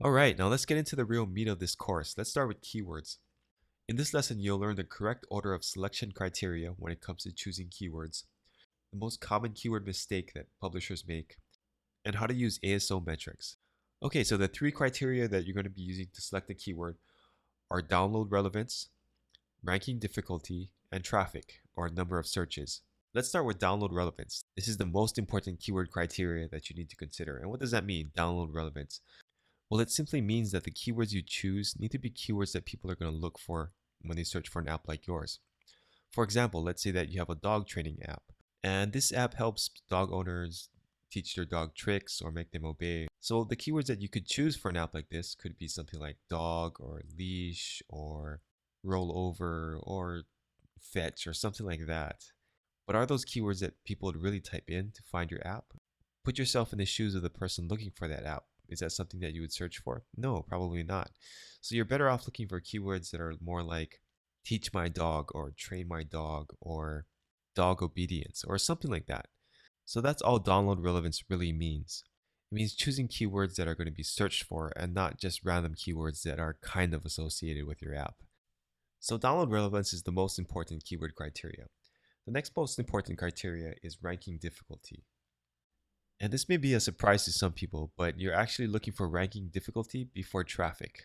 Alright, now let's get into the real meat of this course. Let's start with keywords. In this lesson, you'll learn the correct order of selection criteria when it comes to choosing keywords, the most common keyword mistake that publishers make, and how to use ASO metrics. Okay, so the three criteria that you're going to be using to select a keyword are download relevance, ranking difficulty, and traffic, or number of searches. Let's start with download relevance. This is the most important keyword criteria that you need to consider. And what does that mean, download relevance? Well, it simply means that the keywords you choose need to be keywords that people are going to look for when they search for an app like yours. For example, let's say that you have a dog training app, and this app helps dog owners teach their dog tricks or make them obey. So the keywords that you could choose for an app like this could be something like dog or leash or roll over or fetch or something like that. But are those keywords that people would really type in to find your app? Put yourself in the shoes of the person looking for that app. Is that something that you would search for? No, probably not. So you're better off looking for keywords that are more like teach my dog or train my dog or dog obedience or something like that. So that's all download relevance really means. It means choosing keywords that are going to be searched for and not just random keywords that are kind of associated with your app. So download relevance is the most important keyword criteria. The next most important criteria is ranking difficulty. And this may be a surprise to some people, but you're actually looking for ranking difficulty before traffic.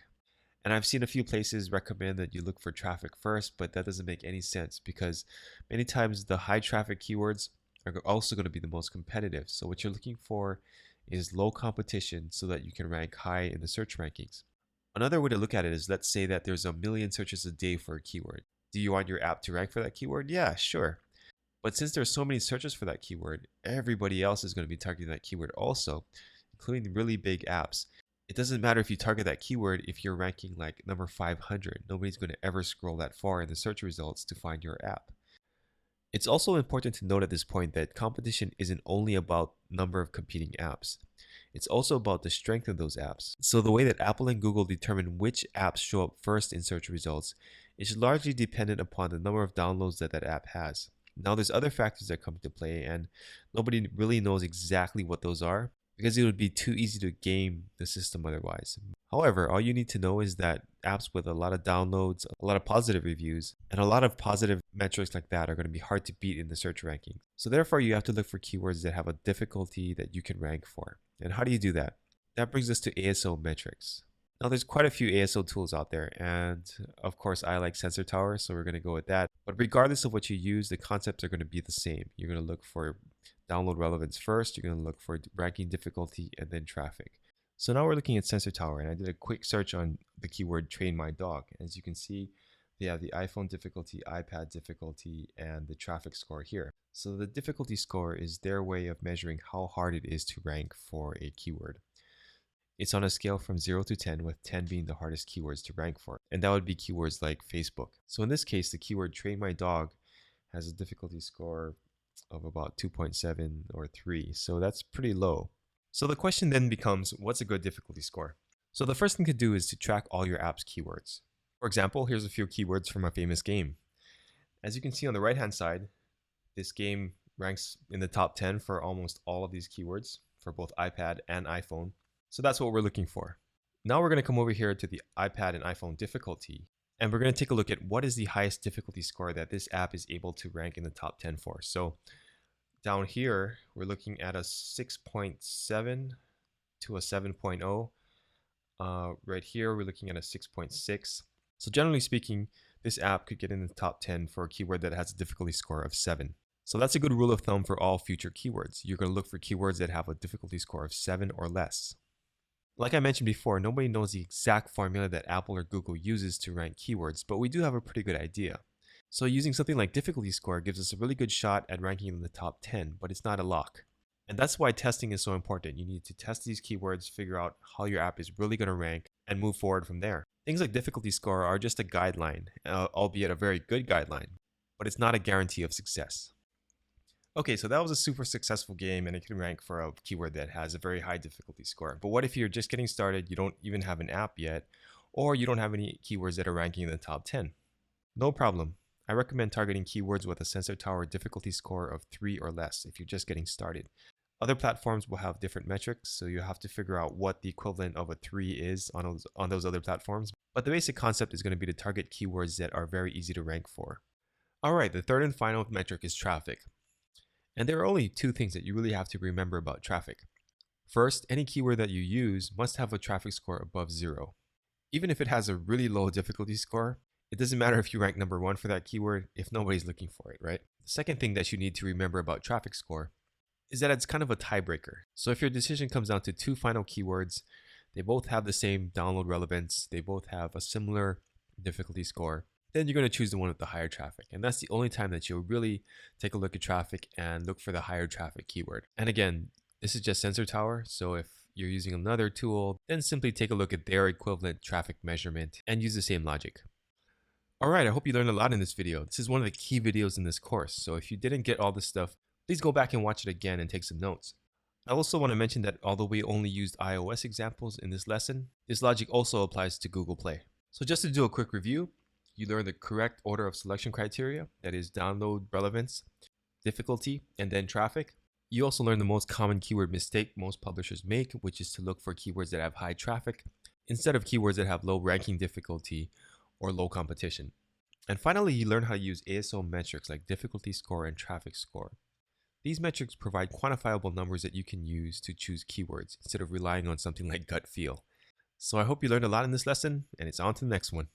And I've seen a few places recommend that you look for traffic first, but that doesn't make any sense because many times the high traffic keywords are also going to be the most competitive. So what you're looking for is low competition so that you can rank high in the search rankings. Another way to look at it is, let's say that there's a million searches a day for a keyword. Do you want your app to rank for that keyword? Yeah, sure. But since there's so many searches for that keyword, everybody else is going to be targeting that keyword also, including really big apps. It doesn't matter if you target that keyword if you're ranking like number 500. Nobody's going to ever scroll that far in the search results to find your app. It's also important to note at this point that competition isn't only about number of competing apps. It's also about the strength of those apps. So the way that Apple and Google determine which apps show up first in search results is largely dependent upon the number of downloads that that app has. Now there's other factors that come into play and nobody really knows exactly what those are because it would be too easy to game the system otherwise. However, all you need to know is that apps with a lot of downloads, a lot of positive reviews, and a lot of positive metrics like that are going to be hard to beat in the search ranking. So therefore, you have to look for keywords that have a difficulty that you can rank for. And how do you do that? That brings us to ASO metrics. Now there's quite a few ASO tools out there, and of course I like Sensor Tower, so we're going to go with that. But regardless of what you use, the concepts are going to be the same. You're going to look for download relevance first, you're going to look for ranking difficulty, and then traffic. So now we're looking at Sensor Tower, and I did a quick search on the keyword train my dog. As you can see, they have the iPhone difficulty, iPad difficulty, and the traffic score here. So the difficulty score is their way of measuring how hard it is to rank for a keyword. It's on a scale from 0 to 10, with 10 being the hardest keywords to rank for. And that would be keywords like Facebook. So in this case, the keyword train my dog has a difficulty score of about 2.7 or 3. So that's pretty low. So the question then becomes, what's a good difficulty score? So the first thing to do is to track all your app's keywords. For example, here's a few keywords from a famous game. As you can see on the right-hand side, this game ranks in the top 10 for almost all of these keywords for both iPad and iPhone. So that's what we're looking for. Now we're going to come over here to the iPad and iPhone difficulty, and we're going to take a look at what is the highest difficulty score that this app is able to rank in the top 10 for. So down here, we're looking at a 6.7 to a 7.0. Right here, we're looking at a 6.6. So generally speaking, this app could get in the top 10 for a keyword that has a difficulty score of 7. So that's a good rule of thumb for all future keywords. You're going to look for keywords that have a difficulty score of 7 or less. Like I mentioned before, nobody knows the exact formula that Apple or Google uses to rank keywords, but we do have a pretty good idea. So using something like difficulty score gives us a really good shot at ranking in the top 10, but it's not a lock. And that's why testing is so important. You need to test these keywords, figure out how your app is really going to rank, and move forward from there. Things like difficulty score are just a guideline, albeit a very good guideline, but it's not a guarantee of success. Okay, so that was a super successful game and it can rank for a keyword that has a very high difficulty score. But what if you're just getting started, you don't even have an app yet, or you don't have any keywords that are ranking in the top 10? No problem. I recommend targeting keywords with a Sensor Tower difficulty score of 3 or less if you're just getting started. Other platforms will have different metrics, so you have to figure out what the equivalent of a 3 is on those other platforms. But the basic concept is going to be to target keywords that are very easy to rank for. Alright, the third and final metric is traffic. And there are only two things that you really have to remember about traffic. First, any keyword that you use must have a traffic score above 0. Even if it has a really low difficulty score, it doesn't matter if you rank number 1 for that keyword if nobody's looking for it, right? The second thing that you need to remember about traffic score is that it's kind of a tiebreaker. So if your decision comes down to two final keywords, they both have the same download relevance, they both have a similar difficulty score, then you're going to choose the one with the higher traffic. And that's the only time that you'll really take a look at traffic and look for the higher traffic keyword. And again, this is just Sensor Tower, so if you're using another tool, then simply take a look at their equivalent traffic measurement and use the same logic. Alright, I hope you learned a lot in this video. This is one of the key videos in this course, so if you didn't get all this stuff, please go back and watch it again and take some notes. I also want to mention that although we only used iOS examples in this lesson, this logic also applies to Google Play. So just to do a quick review, you learned the correct order of selection criteria, that is download relevance, difficulty, and then traffic. You also learned the most common keyword mistake most publishers make, which is to look for keywords that have high traffic instead of keywords that have low ranking difficulty or low competition. And finally, you learn how to use ASO metrics like difficulty score and traffic score. These metrics provide quantifiable numbers that you can use to choose keywords instead of relying on something like gut feel. So I hope you learned a lot in this lesson, and it's on to the next one.